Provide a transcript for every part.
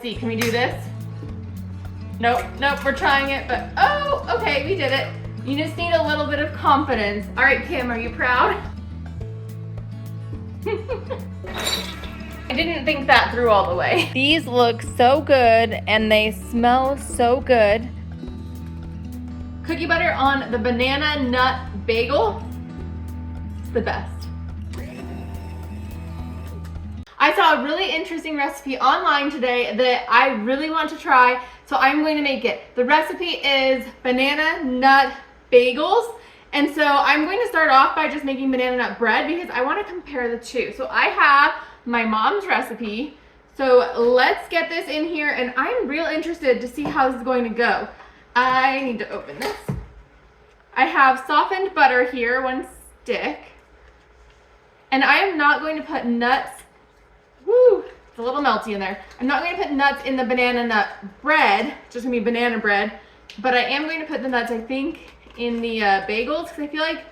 Let's see, can we do this? Nope, we're trying it, but oh, okay, we did it. You just need a little bit of confidence. All right, Kim, are you proud? I didn't think that through all the way. These look so good and they smell so good. Cookie butter on the banana nut bagel. It's the best. I saw a really interesting recipe online today that I really want to try, so I'm going to make it. The recipe is banana nut bagels, and so I'm going to start off by just making banana nut bread because I want to compare the two. So I have my mom's recipe, so let's get this in here, and I'm real interested to see how this is going to go. I need to open this. I have softened butter here, 1 stick, and I am not going to put nuts. Woo, it's a little melty in there. I'm not going to put nuts in the banana nut bread, it's just gonna be banana bread, but I am going to put the nuts, I think, in the bagels, because I feel like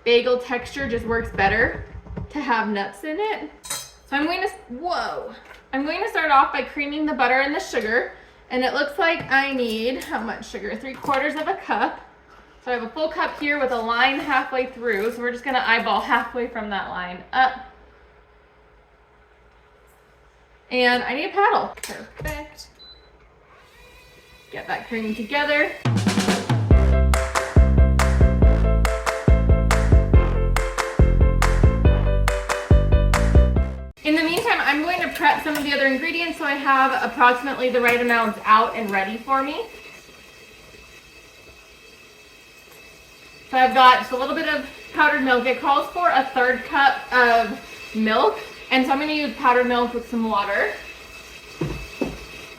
bagel texture just works better to have nuts in it. So I'm going to start off by creaming the butter and the sugar, and it looks like I need, how much sugar? 3/4 of a cup. So I have a full cup here with a line halfway through, so we're just gonna eyeball halfway from that line up. And I need a paddle. Perfect. Get that cream together. In the meantime, I'm going to prep some of the other ingredients so I have approximately the right amounts out and ready for me. So I've got just a little bit of powdered milk. It calls for 1/3 cup of milk. And so I'm going to use powdered milk with some water.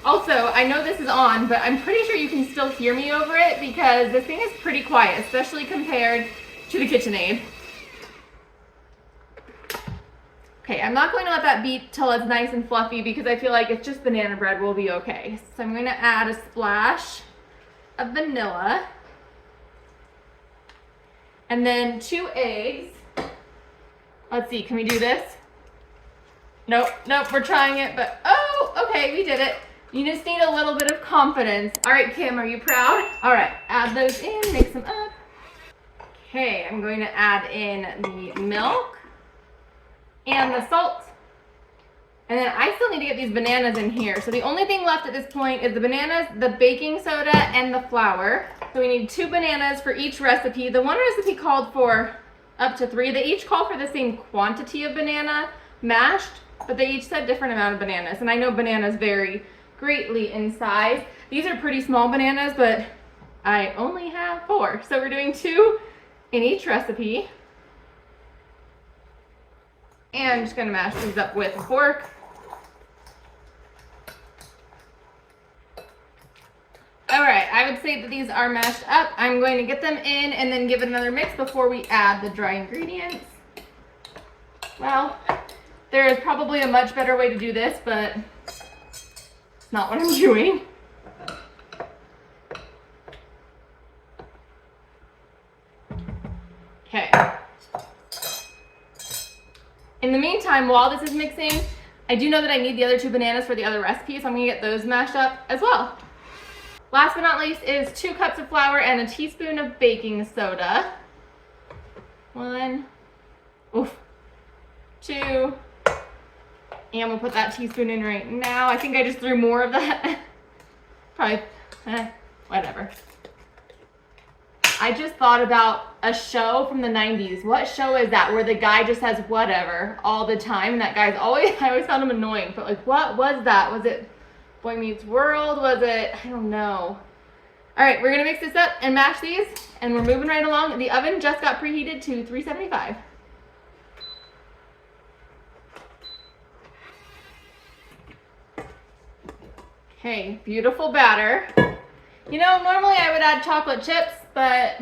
Also, I know this is on, but I'm pretty sure you can still hear me over it because this thing is pretty quiet, especially compared to the KitchenAid. Okay, I'm not going to let that beat till it's nice and fluffy because I feel like it's just banana bread will be okay. So I'm going to add a splash of vanilla. And then 2 eggs. Let's see, can we do this? Nope, we're trying it, but oh, okay, we did it. You just need a little bit of confidence. All right, Kim, are you proud? All right, add those in, mix them up. Okay, I'm going to add in the milk and the salt. And then I still need to get these bananas in here. So the only thing left at this point is the bananas, the baking soda, and the flour. So we need 2 bananas for each recipe. The one recipe called for up to 3. They each call for the same quantity of banana mashed, but they each said different amount of bananas. And I know bananas vary greatly in size. These are pretty small bananas, but I only have 4. So we're doing 2 in each recipe. And I'm just gonna mash these up with a fork. All right, I would say that these are mashed up. I'm going to get them in and then give it another mix before we add the dry ingredients. Well, there is probably a much better way to do this, but it's not what I'm doing. Okay. In the meantime, while this is mixing, I do know that I need the other 2 bananas for the other recipes, so I'm gonna get those mashed up as well. Last but not least is 2 cups of flour and a teaspoon of baking soda. 1, 2, and we'll put that teaspoon in right now. I think I just threw more of that. Probably, whatever. I just thought about a show from the 90s. What show is that where the guy just says whatever all the time? And that guy's always, I always found him annoying, but like, what was that? Was it Boy Meets World? Was it, I don't know. All right, we're gonna mix this up and mash these, and we're moving right along. The oven just got preheated to 375. Okay, beautiful batter. You know, normally I would add chocolate chips, but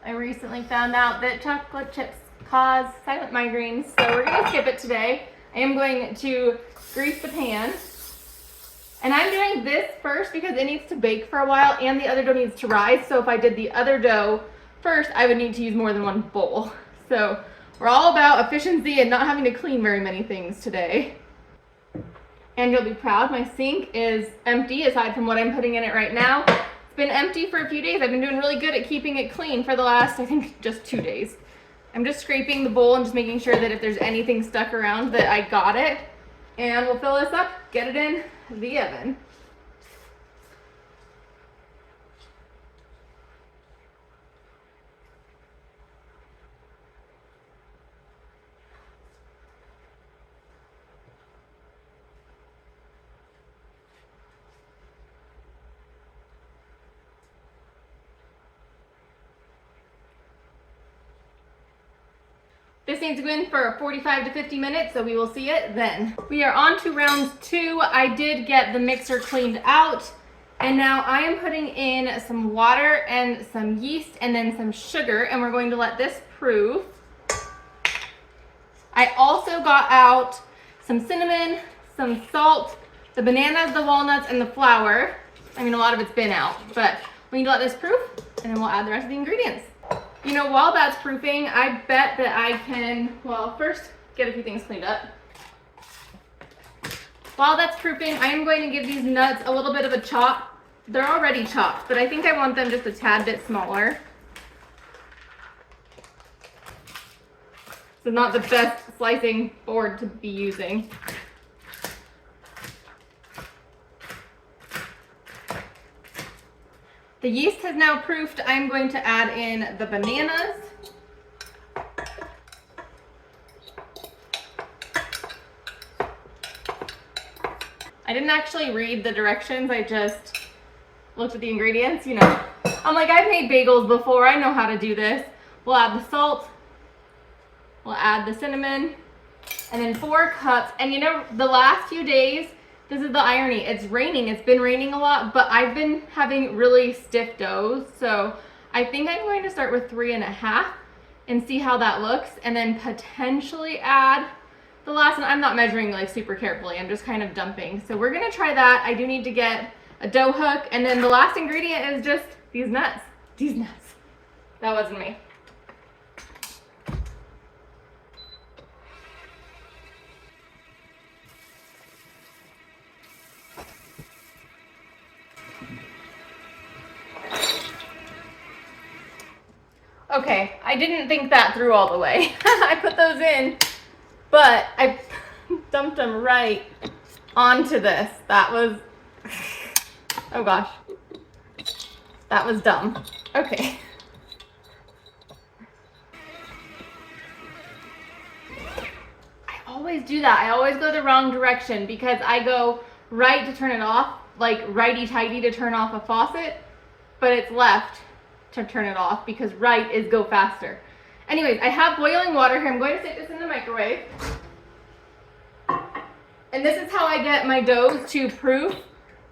I recently found out that chocolate chips cause silent migraines, so we're gonna skip it today. I am going to grease the pan. And I'm doing this first because it needs to bake for a while and the other dough needs to rise. So if I did the other dough first, I would need to use more than 1 bowl. So we're all about efficiency and not having to clean very many things today. And you'll be proud, my sink is empty aside from what I'm putting in it right now. It's been empty for a few days. I've been doing really good at keeping it clean for the last, I think, just 2 days. I'm just scraping the bowl and just making sure that if there's anything stuck around that I got it. And we'll fill this up, get it in the oven. This needs to go in for 45 to 50 minutes, so we will see it then. We are on to round 2. I did get the mixer cleaned out, and now I am putting in some water and some yeast and then some sugar, and we're going to let this proof. I also got out some cinnamon, some salt, the bananas, the walnuts, and the flour. I mean, a lot of it's been out, but we need to let this proof, and then we'll add the rest of the ingredients. You know, while that's proofing, I bet that I can, well, first get a few things cleaned up. While that's proofing, I am going to give these nuts a little bit of a chop. They're already chopped, but I think I want them just a tad bit smaller. So not the best slicing board to be using. The yeast has now proofed. I'm going to add in the bananas. I didn't actually read the directions. I just looked at the ingredients, you know. I'm like, I've made bagels before. I know how to do this. We'll add the salt. We'll add the cinnamon. And then 4 cups. And you know, the last few days, this is the irony. It's raining. It's been raining a lot, but I've been having really stiff doughs. So I think I'm going to start with 3.5 and see how that looks, and then potentially add the last one. I'm not measuring like super carefully. I'm just kind of dumping. So we're going to try that. I do need to get a dough hook. And then the last ingredient is just these nuts. These nuts. That wasn't me. Okay, I didn't think that through all the way. I put those in, but I dumped them right onto this. That was, oh gosh, that was dumb. Okay. I always do that. I always go the wrong direction because I go right to turn it off, like righty-tighty to turn off a faucet, but it's left to turn it off because right is go faster. Anyways, I have boiling water here. I'm going to stick this in the microwave. And this is how I get my doughs to proof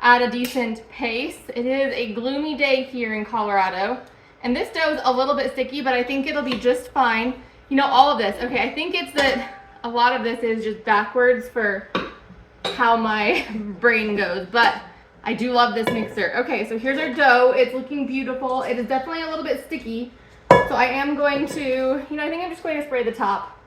at a decent pace. It is a gloomy day here in Colorado. And this dough is a little bit sticky, but I think it'll be just fine. You know, all of this. Okay, I think it's that a lot of this is just backwards for how my brain goes, but I do love this mixer. Okay, so here's our dough. It's looking beautiful. It is definitely a little bit sticky. So I am going to, you know, I think I'm just going to spray the top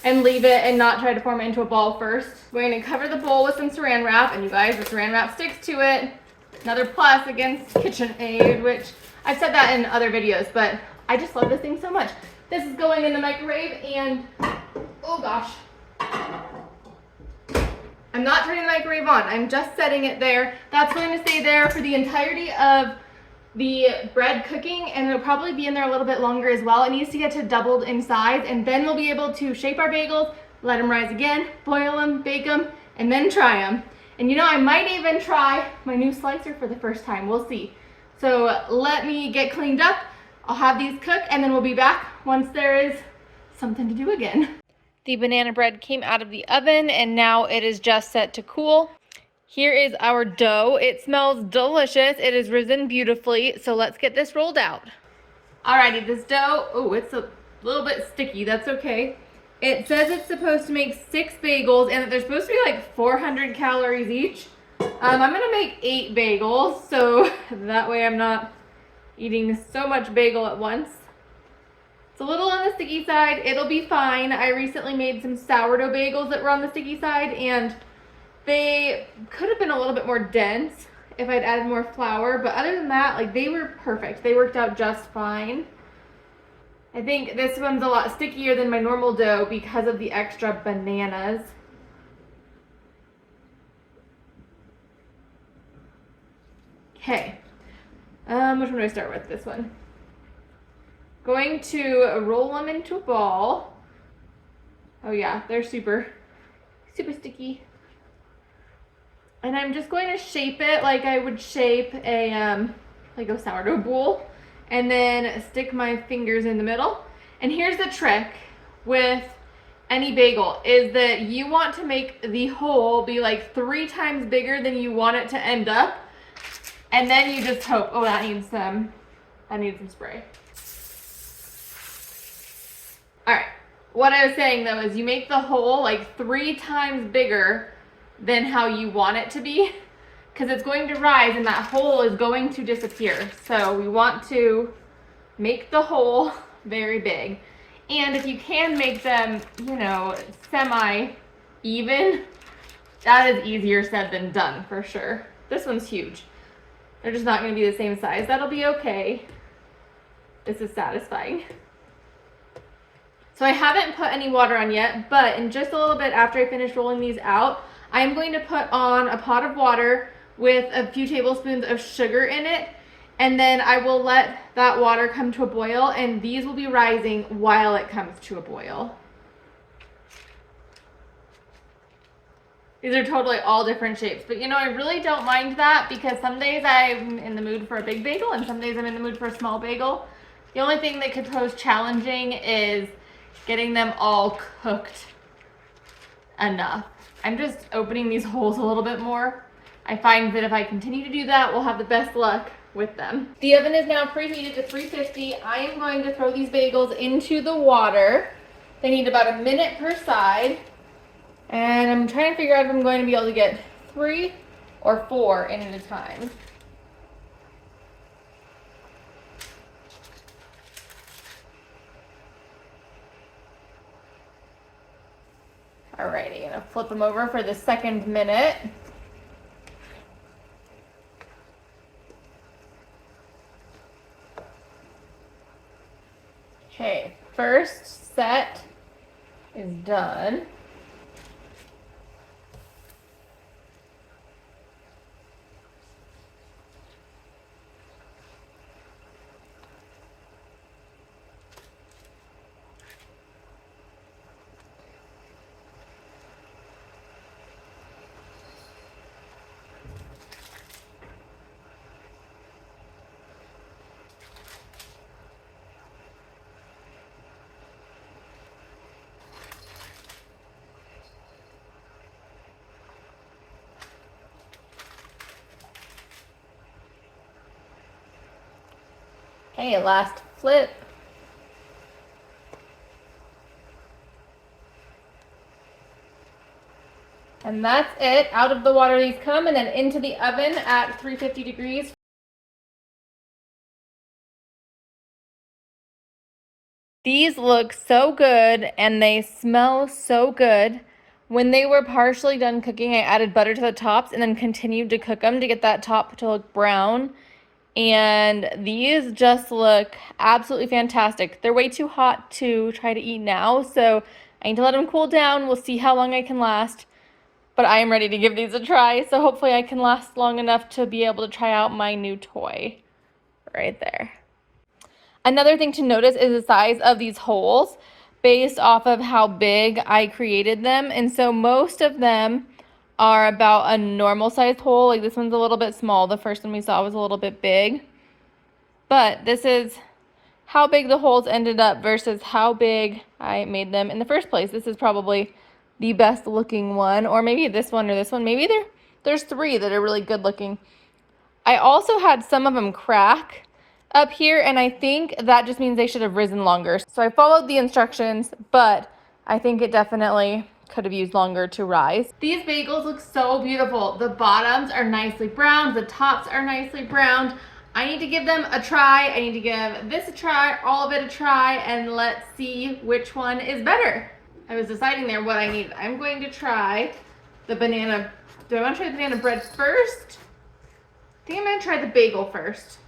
and leave it and not try to form it into a ball first. I'm going to cover the bowl with some saran wrap, and you guys, the saran wrap sticks to it. Another plus against KitchenAid, which I've said that in other videos, but I just love this thing so much. This is going in the microwave, and oh gosh. I'm not turning the microwave on. I'm just setting it there. That's going to stay there for the entirety of the bread cooking, and it'll probably be in there a little bit longer as well. It needs to get to doubled in size, and then we'll be able to shape our bagels, let them rise again, boil them, bake them, and then try them. And you know, I might even try my new slicer for the first time. We'll see. So let me get cleaned up. I'll have these cook, and then we'll be back once there is something to do again. The banana bread came out of the oven, and now it is just set to cool. Here is our dough. It smells delicious. It has risen beautifully, so let's get this rolled out. Alrighty, this dough, oh, it's a little bit sticky. That's okay. It says it's supposed to make 6 bagels, and that they're supposed to be like 400 calories each. I'm gonna make 8 bagels, so that way I'm not eating so much bagel at once. It's a little on the sticky side. It'll be fine. I recently made some sourdough bagels that were on the sticky side, and They could have been a little bit more dense if I'd added more flour, but other than that, like, they were perfect. They worked out just fine. I think this one's a lot stickier than my normal dough because of the extra bananas. Okay, which one do I start with? This one. Going to roll them into a ball. Oh yeah, they're super sticky. And I'm just going to shape it like I would shape a like a sourdough bowl, and then stick my fingers in the middle. And here's the trick with any bagel, is that you want to make the hole be like 3 times bigger than you want it to end up. And then you just hope, oh, that needs some spray. All right, what I was saying though is you make the hole like 3 times bigger than how you want it to be, because it's going to rise and that hole is going to disappear. So we want to make the hole very big. And if you can make them, you know, semi-even, that is easier said than done for sure. This one's huge. They're just not going to be the same size. That'll be okay. This is satisfying. So I haven't put any water on yet, but in just a little bit after I finish rolling these out, I'm going to put on a pot of water with a few tablespoons of sugar in it, and then I will let that water come to a boil, and these will be rising while it comes to a boil. These are totally all different shapes, but you know, I really don't mind that because some days I'm in the mood for a big bagel and some days I'm in the mood for a small bagel. The only thing that could pose challenging is getting them all cooked enough. I'm just opening these holes a little bit more. I find that if I continue to do that, we'll have the best luck with them. The oven is now preheated to 350. I am going to throw these bagels into the water. They need about a minute per side. And I'm trying to figure out if I'm going to be able to get 3 or 4 in at a time. Alrighty, gonna flip them over for the second minute. Okay, first set is done. Okay, last flip. And that's it. Out of the water these come, and then into the oven at 350 degrees. These look so good and they smell so good. When they were partially done cooking, I added butter to the tops and then continued to cook them to get that top to look brown. And these just look absolutely fantastic. They're way too hot to try to eat now, so I need to let them cool down. We'll see how long I can last. But I am ready to give these a try, so hopefully I can last long enough to be able to try out my new toy right there. Another thing to notice is the size of these holes based off of how big I created them. And so most of them are about a normal sized hole. Like this one's a little bit small. The first one we saw was a little bit big. But this is how big the holes ended up versus how big I made them in the first place. This is probably the best looking one, or maybe this one or this one. Maybe there's 3 that are really good looking. I also had some of them crack up here, and I think that just means they should have risen longer. So I followed the instructions, but I think it definitely could have used longer to rise. These bagels look so beautiful. The bottoms are nicely browned, the tops are nicely browned. I need to give them a try. I need to give this a try, all of it a try, and let's see which one is better. I was deciding there what I need. I'm going to try the banana Do I want to try the banana bread first? I think I'm going to try the bagel first.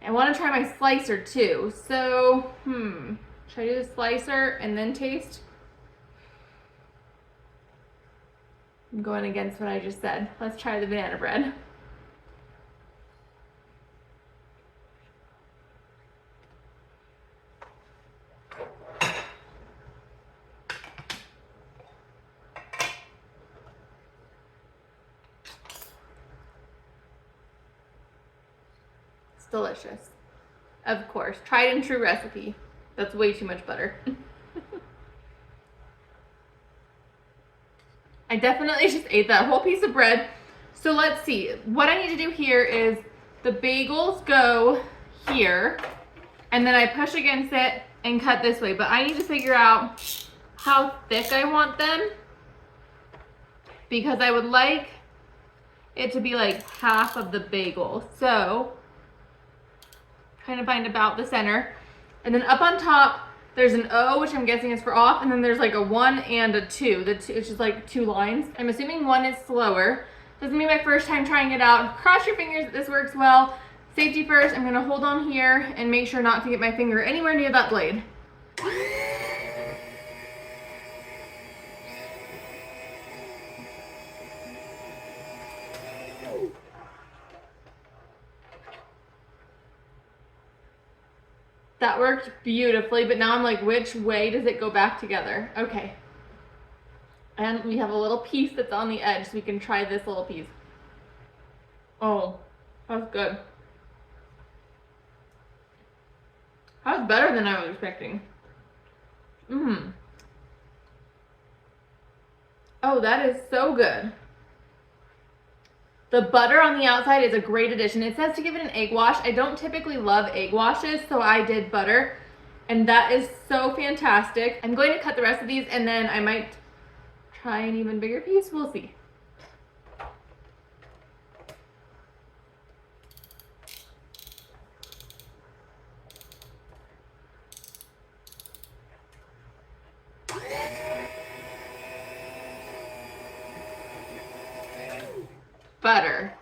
I want to try my slicer too. So, should I do the slicer and then taste? I'm going against what I just said. Let's try the banana bread. It's delicious. Of course, tried and true recipe. That's way too much butter. I definitely just ate that whole piece of bread. So let's see. What I need to do here is the bagels go here, and then I push against it and cut this way. But I need to figure out how thick I want them, because I would like it to be like half of the bagel. So kind of find about the center. And then up on top, there's an O, which I'm guessing is for off, and then there's like a 1 and a 2. The 2, it's just like 2 lines. I'm assuming 1 is slower. This is gonna be my first time trying it out. Cross your fingers that this works well. Safety first, I'm gonna hold on here and make sure not to get my finger anywhere near that blade. That worked beautifully, but now I'm like, which way does it go back together? Okay. And we have a little piece that's on the edge, so we can try this little piece. Oh, that's good. That was better than I was expecting. Oh, that is so good. The butter on the outside is a great addition. It says to give it an egg wash. I don't typically love egg washes, so I did butter, and that is so fantastic. I'm going to cut the rest of these, and then I might try an even bigger piece. We'll see. Butter.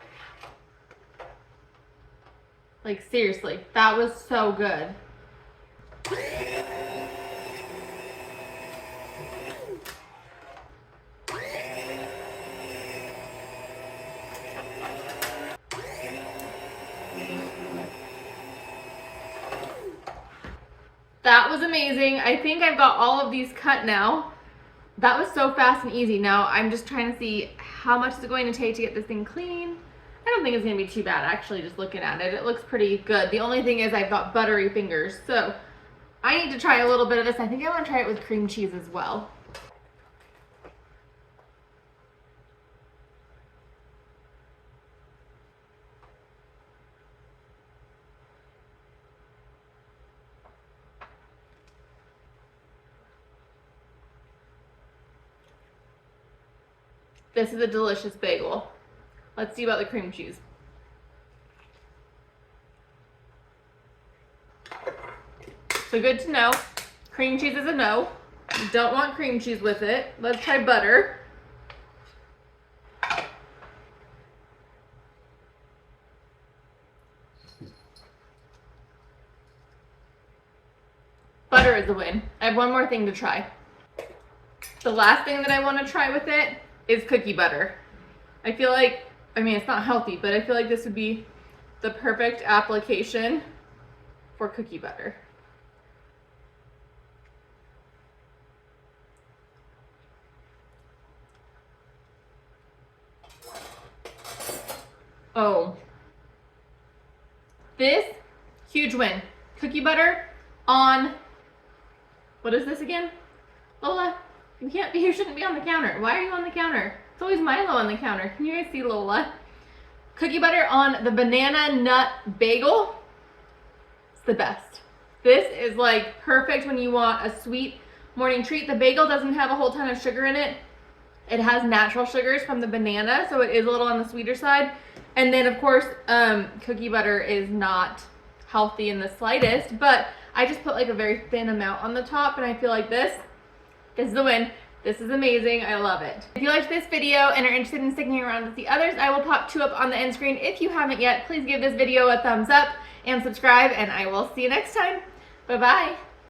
Like seriously, that was so good. That was amazing. I think I've got all of these cut now. That was so fast and easy. Now I'm just trying to see how much is it going to take to get this thing clean. I don't think it's gonna be too bad actually, just looking at it. It looks pretty good. The only thing is I've got buttery fingers, so I need to try a little bit of this. I think I want to try it with cream cheese as well. This is a delicious bagel. Let's see about the cream cheese. So good to know. Cream cheese is a no. You don't want cream cheese with it. Let's try butter. Butter is a win. I have one more thing to try. The last thing that I want to try with it is cookie butter. I feel like, I mean, it's not healthy, but I feel like this would be the perfect application for cookie butter. Oh, this, huge win. Cookie butter on, what is this again? Lola, you shouldn't be on the counter. Why are you on the counter? It's always Milo on the counter. Can you guys see Lola? Cookie butter on the banana nut bagel. It's the best. This is like perfect when you want a sweet morning treat. The bagel doesn't have a whole ton of sugar in it. It has natural sugars from the banana, so it is a little on the sweeter side. And then of course, cookie butter is not healthy in the slightest, but I just put like a very thin amount on the top, and I feel like this is the win. This is amazing. I love it. If you liked this video and are interested in sticking around to see others, I will pop 2 up on the end screen. If you haven't yet, please give this video a thumbs up and subscribe, and I will see you next time. Bye-bye.